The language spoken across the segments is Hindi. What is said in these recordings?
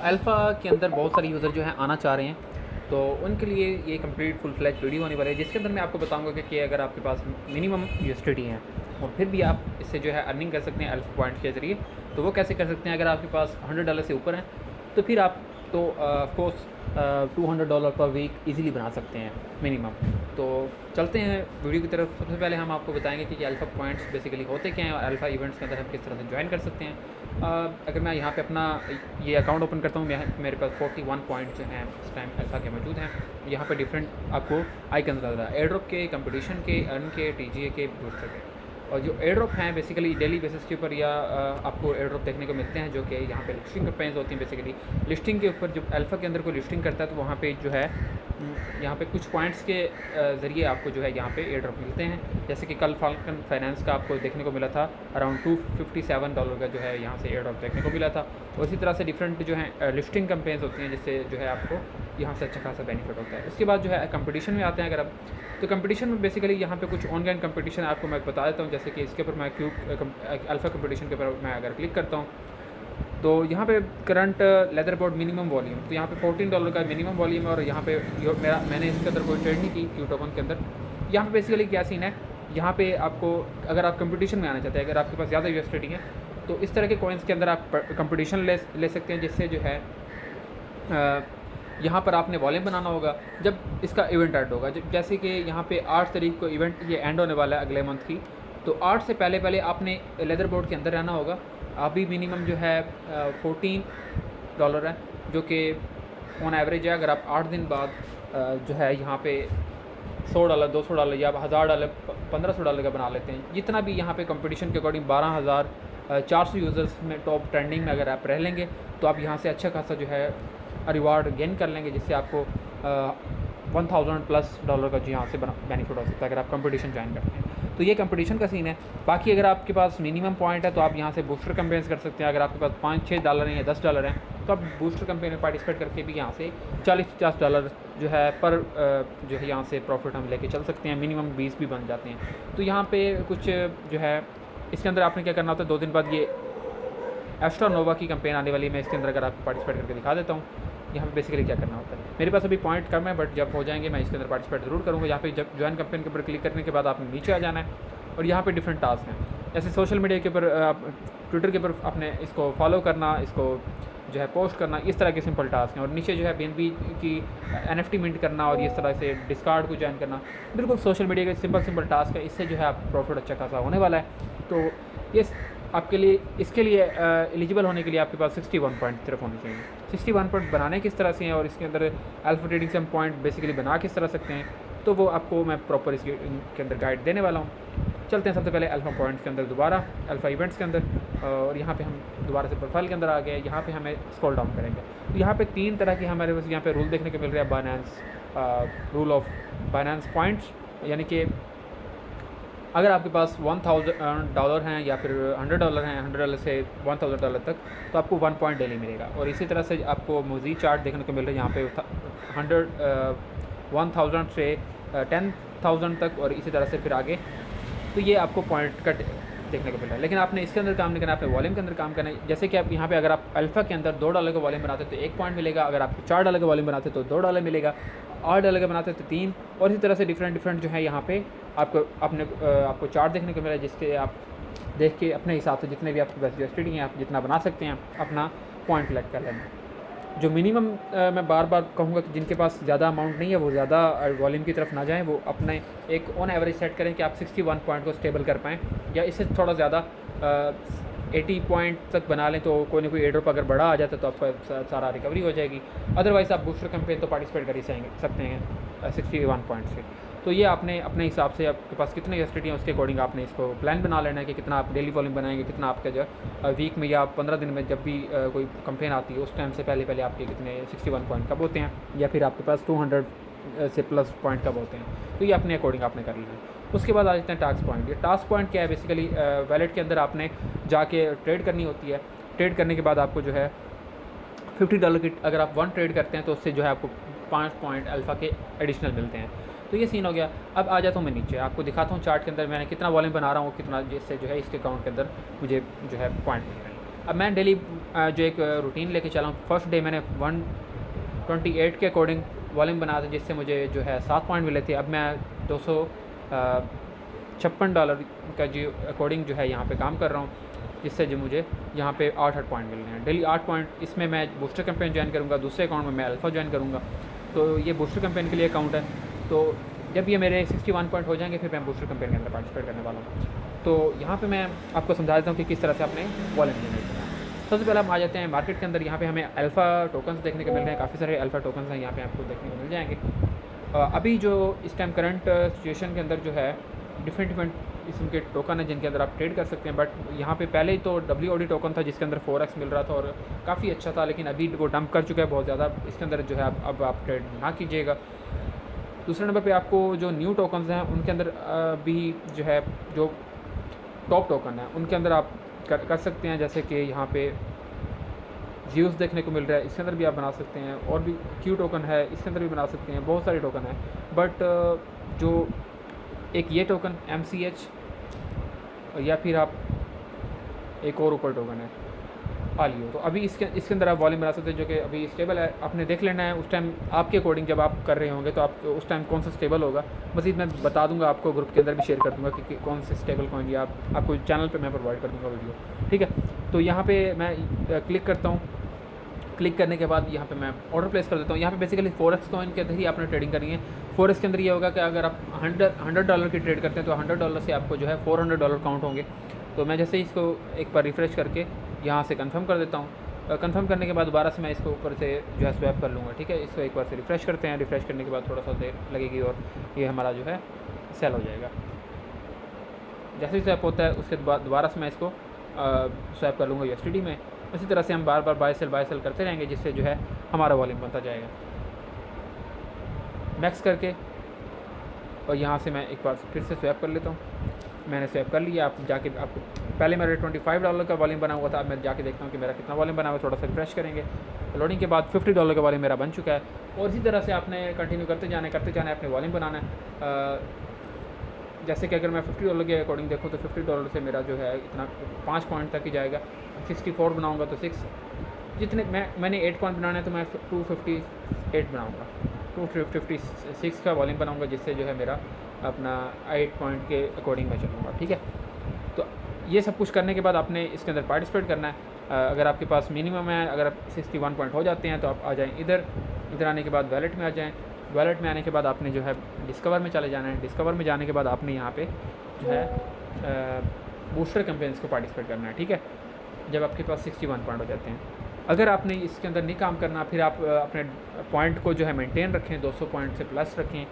अल्फ़ा के अंदर बहुत सारे यूज़र जो हैं आना चाह रहे हैं, तो उनके लिए ये कंप्लीट फुल फ्लैज वीडियो होने वाली है, जिसके अंदर मैं आपको बताऊंगा कि अगर आपके पास मिनिमम यूएसडीटी हैं और फिर भी आप इससे जो है अर्निंग कर सकते हैं अल्फ़ा पॉइंट के ज़रिए, तो वो कैसे कर सकते हैं। अगर आपके पास $100 से ऊपर हैं तो फिर आप तो ऑफकोर्स $200 पर वीक इजीली बना सकते हैं मिनिमम। तो चलते हैं वीडियो की तरफ। सबसे पहले हम आपको बताएंगे कि अल्फ़ा पॉइंट्स बेसिकली होते क्या हैं और अल्फ़ा इवेंट्स के अंदर हम किस तरह से ज्वाइन कर सकते हैं। अगर मैं यहाँ पे अपना ये अकाउंट ओपन करता हूँ, मेरे पास 41 पॉइंट जो हैं इस टाइम अल्फ़ा के मौजूद हैं। यहाँ पे डिफरेंट आपको आइकन नज़र आ रहा है, एयर ड्रॉप के, कंपटीशन के, अर्न के, टीजीए के, बूस्टर के। और जो एयर ड्रॉप हैं बेसिकली डेली बेसिस के ऊपर या आपको एयर ड्रॉप देखने को मिलते हैं, जो कि यहाँ पे लिस्टिंग कैंपेन्स होती हैं। बेसिकली लिस्टिंग के ऊपर जब अल्फ़ा के अंदर कोई लिस्टिंग करता है तो वहाँ पे जो है यहाँ पे कुछ पॉइंट्स के ज़रिए आपको जो है यहाँ पे एयर ड्रॉप मिलते हैं। जैसे कि कल फाल्कन फाइनेंस का आपको देखने को मिला था अराउंड $257 का जो है यहाँ से एयर ड्रॉप देखने को मिला था। और इसी तरह से डिफरेंट जो है लिस्टिंग कैंपेन्स होती हैं, जिससे जो है आपको यहाँ से अच्छा खासा बेनिफिट होता है। उसके बाद जो है कंपटीशन में आते हैं। अगर आप तो कंपटीशन में बेसिकली यहाँ पे कुछ ऑनलाइन कंपटीशन आपको मैं बता देता हूँ। जैसे कि इसके ऊपर मैं अल्फ़ा कंपटीशन के ऊपर मैं अगर क्लिक करता हूँ तो यहाँ पे current leather board minimum volume, तो यहाँ पे $14 का मिनिमम वॉल्यूम है। और यहाँ पे मैंने इसके अंदर कोई ट्रेड नहीं की क्यू टोकन के अंदर। यहाँ पे बेसिकली क्या सीन है, यहाँ पे आपको अगर आप कंपटीशन में आना चाहते हैं, अगर आपके पास ज़्यादा यूएसडीटी है तो इस तरह के कॉइन्स के अंदर आप कंपटीशन ले सकते हैं, जिससे जो है यहाँ पर आपने वॉल्यूम बनाना होगा जब इसका इवेंट ऐड होगा। जब जैसे कि यहाँ पे 8 तारीख को इवेंट ये एंड होने वाला है अगले मंथ की, तो 8 से पहले आपने लेदर बोर्ड के अंदर रहना होगा। अभी मिनिमम जो है $14 है, जो कि ऑन एवरेज है। अगर आप 8 दिन बाद जो है यहाँ पे $100, $200 या $1000, $1500 का बना लेते हैं, जितना भी यहाँ पे कंपटीशन के अकॉर्डिंग 12,400 यूज़र्स में टॉप ट्रेंडिंग में अगर आप रह लेंगे तो आप यहाँ से अच्छा खासा जो है रिवार्ड गेन कर लेंगे, जिससे आपको $1000+ का जो यहाँ से बेनिफिट हो सकता है अगर आप कंपटीशन ज्वाइन करते हैं। तो ये कंपटीशन का सीन है। बाकी अगर आपके पास मिनिमम पॉइंट है तो आप यहाँ से बूस्टर कैंपेन्स कर सकते हैं। अगर आपके पास $5-6 हैं या $10 हैं तो आप बूस्टर कैंपेन में पार्टिसिपेट करके भी यहाँ से $40-50 जो है पर जो है यहाँ से प्रॉफिट हम लेके चल सकते हैं। मिनिमम 20 भी बन जाते हैं। तो यहाँ पे कुछ जो है इसके अंदर आपने क्या करना होता है, 2 दिन बाद ये एस्ट्रा नोवा की कैंपेन आने वाली है। मैं इसके अंदर अगर आप पार्टिसिपेट करके दिखा देता हूँ यहाँ पे बेसिकली क्या करना होता है। मेरे पास अभी पॉइंट कम है, बट जब हो जाएंगे मैं इसके अंदर पार्टिसिपेट ज़रूर करूँगा। यहाँ पे जब ज्वाइन कैंपेन के ऊपर क्लिक करने के बाद आपने नीचे आ जाना है और यहाँ पे डिफरेंट टास्क हैं। जैसे सोशल मीडिया के ऊपर ट्विटर के ऊपर आपने इसको फॉलो करना, इसको जो है पोस्ट करना, इस तरह के सिंपल टास्क हैं। और नीचे जो है BNB की NFT मिंट करना और इस तरह से डिस्कार्ड को ज्वाइन करना, बिल्कुल सोशल मीडिया के सिंपल टास्क है। इससे जो है आप प्रॉफिट अच्छा खासा होने वाला है। तो ये आपके लिए, इसके लिए एलिजिबल होने के लिए आपके पास 61 पॉइंट सिर्फ होने चाहिए। 61 पॉइंट बनाने किस तरह से हैं और इसके अंदर अल्फ़ा ट्रेडिंग से हम पॉइंट बेसिकली बना किस तरह सकते हैं, तो वो आपको मैं प्रॉपर इसके अंदर गाइड देने वाला हूँ। चलते हैं सबसे पहले अल्फ़ा पॉइंट्स के अंदर, दोबारा अल्फ़ा इवेंट्स के अंदर, और यहाँ पे हम दोबारा से प्रोफाइल के अंदर आ गए। यहाँ पे हमें स्क्रॉल डाउन करेंगे तो यहाँ पे 3 तरह के हमारे पास यहाँ पे रूल देखने को मिल रहा है। Binance rule of Binance points, यानी कि अगर आपके पास $1000 हैं या फिर $100 हैं, $100 से $1000 तक, तो आपको 1 पॉइंट डेली मिलेगा। और इसी तरह से आपको मोज़ी चार्ट देखने को मिल रहा है यहाँ पे 1000 से 10,000 तक, और इसी तरह से फिर आगे, तो ये आपको पॉइंट का देखने को मिल रहा है। लेकिन आपने इसके अंदर काम नहीं करना, आपने वॉल्यूम के अंदर काम करना है। जैसे कि आप यहाँ पे अगर आप अल्फ़ा के अंदर $2 का वॉल्यूम बनाते तो 1 पॉइंट मिलेगा, अगर आप $4 का वॉल्यूम बनाते तो $2 मिलेगा, $8 का बनाते तो 3, और इसी तरह से डिफरेंट जो है यहाँ पे आपको चार्ट देखने को मिला है, जिसके आप देख के अपने हिसाब से जितने भी आपके पास यूएसडीटी हैं आप जितना बना सकते हैं अपना पॉइंट कलेक्ट कर लेना। जो मिनिमम मैं बार बार कहूँगा कि जिनके पास ज़्यादा अमाउंट नहीं है वो ज़्यादा वॉल्यूम की तरफ ना जाएं, वो अपने एक ऑन एवरेज सेट करें कि आप 61 पॉइंट को स्टेबल कर पाएँ, या इससे थोड़ा ज़्यादा 80 पॉइंट तक बना लें तो कोई ना कोई एयरड्रॉप अगर बड़ा आ जाता है तो आपका सारा रिकवरी हो जाएगी। अदरवाइज़ आप बूस्टर कैंपेन तो पार्टिसिपेट कर ही सकते हैं 61 पॉइंट से। तो ये आपने अपने हिसाब से आपके पास कितने यूएसडीटी हैं उसके अकॉर्डिंग आपने इसको प्लान बना लेना है कि कितना आप डेली वॉल्यूम बनाएंगे, कितना आपका जो वीक में या 15 दिन में जब भी कोई कंपेन आती है उस टाइम से पहले आपके कितने 61 पॉइंट कब होते हैं, या फिर आपके पास 200 से प्लस पॉइंट कब होते हैं। तो ये अपने अकॉर्डिंग आपने कर लेना है। उसके बाद आ जाते हैं टास्क पॉइंट। ये टास्क पॉइंट क्या है, बेसिकली वैलेट के अंदर आपने जाके ट्रेड करनी होती है। ट्रेड करने के बाद आपको जो है $50 की, अगर आप 1 ट्रेड करते हैं तो उससे जो है आपको 5 पॉइंट अल्फ़ा के एडिशनल मिलते हैं। तो ये सीन हो गया। अब आ जाता हूँ मैं नीचे, आपको दिखाता हूँ चार्ट के अंदर मैंने कितना वॉल्यूम बना रहा हूँ, कितना, जिससे जो है इसके अकाउंट के अंदर मुझे जो है पॉइंट मिल रहे हैं। अब मैं डेली जो एक रूटीन लेके चला हूँ, फर्स्ट डे मैंने 128 के अकॉर्डिंग वॉल्यूम बनाया था, जिससे मुझे जो है 7 पॉइंट मिले थे। अब मैं $256 का जो अकॉर्डिंग जो है यहाँ पे काम कर रहा हूँ, जिससे जो मुझे यहाँ पे 8 पॉइंट मिल रहे हैं डेली 8 पॉइंट। इसमें मैं बूस्टर कैंपेन ज्वाइन करूँगा, दूसरे अकाउंट में मैं अल्फ़ा ज्वाइन करूँगा। तो ये बूस्टर कैंपेन के लिए अकाउंट है। तो जब ये मेरे 61 पॉइंट हो जाएंगे फिर मैं बूस्टर कैंपेन के अंदर पार्टिसिपेट करने वाला हूँ। तो यहाँ पे मैं आपको समझा देता हूँ कि किस तरह से अपने वॉलेट जनरेट करना है। सबसे पहले हम आ जाते हैं मार्केट के अंदर। यहाँ पे हमें अल्फ़ा टोकन्स देखने को मिल रहे हैं, काफ़ी सारे अल्फ़ा टोकन्स हैं यहाँ पे आपको देखने को मिल जाएंगे। अभी जो इस टाइम करंट सिचुएशन के अंदर जो है डिफरेंट किस्म के टोकन है जिनके अंदर आप ट्रेड कर सकते हैं। बट यहाँ पे पहले तो WOD टोकन था जिसके अंदर 4x मिल रहा था और काफ़ी अच्छा था, लेकिन अभी वो डंप कर चुका है बहुत ज़्यादा। इसके अंदर जो है अब आप ट्रेड ना कीजिएगा। दूसरे नंबर पे आपको जो न्यू टोकन्स हैं उनके अंदर भी जो है जो टॉप टोकन है उनके अंदर आप कर सकते हैं। जैसे कि यहाँ पे ज़्यूस देखने को मिल रहा है, इसके अंदर भी आप बना सकते हैं। और भी क्यू टोकन है, इसके अंदर भी बना सकते हैं। बहुत सारे टोकन हैं, बट जो एक ये टोकन MCH या फिर आप एक और ऊपर टोकन है आलियो, तो अभी इसके अंदर आप वॉल्यूम बना सकते हैं जो कि अभी स्टेबल है। आपने देख लेना है उस टाइम आपके अकॉर्डिंग जब आप कर रहे होंगे तो आप उस टाइम कौन सा स्टेबल होगा। मज़ीद मैं बता दूंगा आपको, ग्रुप के अंदर भी शेयर कर दूंगा कि कौन से स्टेबल कॉइन या आपको चैनल पे मैं प्रोवाइड कर दूंगा वीडियो, ठीक है। तो यहाँ पे मैं क्लिक करता हूँ। क्लिक करने के बाद यहाँ पे मैं ऑर्डर प्लेस कर देता हूँ। यहाँ पे बेसिकली 4x कॉइन के अंदर ही आपने ट्रेडिंग करनी है। 4x के अंदर ये होगा कि अगर आप $100 की ट्रेड करते हैं तो $100 से आपको जो है $400 काउंट होंगे। तो मैं जैसे ही इसको एक बार रिफ़्रेश करके यहाँ से कंफर्म कर देता हूँ। कंफर्म करने के बाद दोबारा से मैं इसको ऊपर से जो है स्वैप कर लूँगा, ठीक है। इसको एक बार से रिफ़्रेश करते हैं। रिफ़्रेश करने के बाद थोड़ा सा देर लगेगी और ये हमारा जो है सेल हो जाएगा। जैसे ही स्वैप होता है उसके बाद दोबारा से मैं इसको स्वैप कर लूँगा USDT में। इसी तरह से हम बार बार बाय सेल करते रहेंगे, जिससे जो है हमारा वॉल्यूम बनता जाएगा। मैक्स करके और यहाँ से मैं एक बार फिर से स्वैप कर लेता हूँ। मैंने स्वैप कर लिया। आप जाके आपको पहले मेरे $25 का वॉल्यूम बना हुआ था, अब मैं जाके देखता हूँ कि मेरा कितना वॉल्यूम बना हुआ है। थोड़ा सा रिफ्रेश करेंगे, लोडिंग के बाद $50 का वॉल्यूम मेरा बन चुका है। और इसी तरह से आपने कंटिन्यू करते जाना है, अपने वॉल्यूम बनाना है। जैसे कि अगर मैं $50 के अकॉर्डिंग देखूँ तो $50 से मेरा जो है इतना 5 पॉइंट तक ही जाएगा। 64 बनाऊँगा तो 6, जितने मैंने 8 पॉइंट बनाना है तो मैं 258 बनाऊँगा, 256 का वॉल्यूम बनाऊँगा, जिससे जो है मेरा अपना 8 पॉइंट के अकॉर्डिंग मैं चलूँगा, ठीक है। तो ये सब कुछ करने के बाद आपने इसके अंदर पार्टिसिपेट करना है। अगर आपके पास मिनिमम है, अगर आप 61 पॉइंट हो जाते हैं तो आप आ जाएँ इधर आने के बाद वैलेट में आ जाएँ। वैलेट में आने के बाद आपने जो है डिस्कवर में चले जाना है। डिस्कवर में जाने के बाद आपने यहाँ पे जो है बूस्टर कैंपेन्स को पार्टिसिपेट करना है, ठीक है। जब आपके पास 61 पॉइंट हो जाते हैं, अगर आपने इसके अंदर नहीं काम करना, फिर आप अपने पॉइंट को जो है मेंटेन रखें, 200 पॉइंट से प्लस रखें,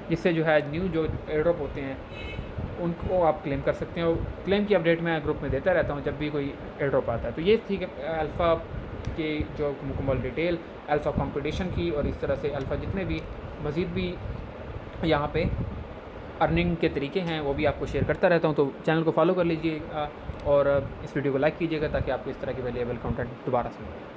जिससे जो है न्यू जो एयर ड्रॉप होते हैं उनको आप क्लेम कर सकते हैं। और क्लेम की अपडेट मैं ग्रुप में देता रहता हूँ जब भी कोई एयर ड्रॉप आता है। तो ये ठीक है अल्फ़ा की जो मुकम्मल डिटेल अल्फ़ा कंपटीशन की, और इस तरह से अल्फ़ा जितने भी मज़ीद भी यहाँ पे अर्निंग के तरीके हैं वो भी आपको शेयर करता रहता हूँ। तो चैनल को फॉलो कर लीजिए और इस वीडियो को लाइक कीजिएगा ताकि आपको इस तरह की वैल्यूएबल कंटेंट दोबारा से मिले।